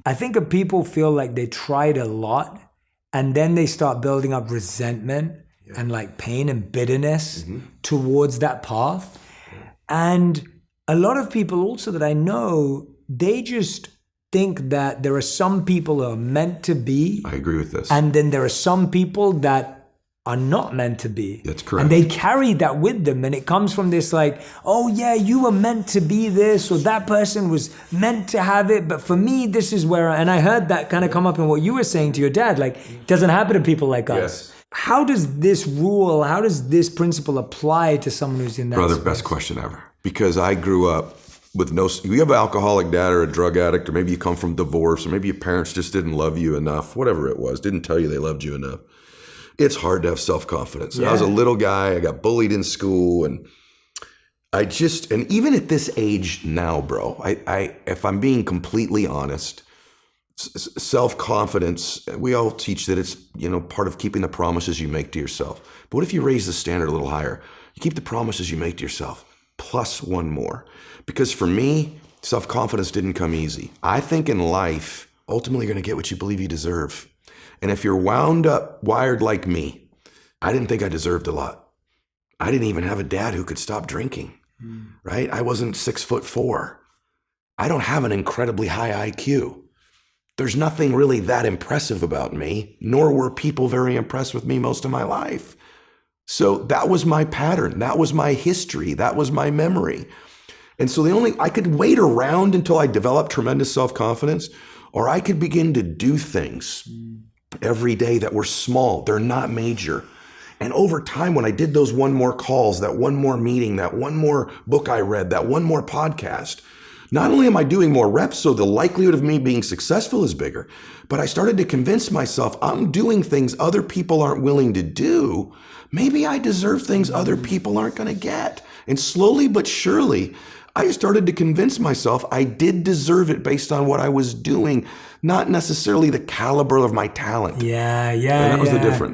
I think if people feel like they tried a lot and then they start building up resentment and like pain and bitterness towards that path. And a lot of people also that I know, they just think that there are some people who are meant to be. I agree with this. And then there are some people that are not meant to be. That's correct. And they carry that with them. And it comes from this like, oh yeah, you were meant to be this, or that person was meant to have it. But for me, this is where, and I heard that kind of come up in what you were saying to your dad, like, it doesn't happen to people like us. Yes. How does this rule, how does this principle apply to someone who's in that Brother, space? best question ever. Because I grew up with you have an alcoholic dad or a drug addict, or maybe you come from divorce, or maybe your parents just didn't love you enough, whatever it was, didn't tell you they loved you enough. It's hard to have self-confidence. Yeah. I was a little guy, I got bullied in school, and and even at this age now, bro, I if I'm being completely honest, self-confidence, we all teach that it's, part of keeping the promises you make to yourself. But what if you raise the standard a little higher? You keep the promises you make to yourself, plus one more. Because for me, self-confidence didn't come easy. I think in life, ultimately you're going to get what you believe you deserve. And if you're wired like me, I didn't think I deserved a lot. I didn't even have a dad who could stop drinking, right? I wasn't 6'4". I don't have an incredibly high IQ. There's nothing really that impressive about me, nor were people very impressed with me most of my life. So that was my pattern. That was my history. That was my memory. And so I could wait around until I developed tremendous self-confidence, or I could begin to do things every day that were small. They're not major. And over time, when I did those one more calls, that one more meeting, that one more book I read, that one more podcast, not only am I doing more reps, so the likelihood of me being successful is bigger, but I started to convince myself I'm doing things other people aren't willing to do. Maybe I deserve things other people aren't going to get. And slowly but surely, I started to convince myself I did deserve it based on what I was doing, not necessarily the caliber of my talent. Yeah. And that was the difference.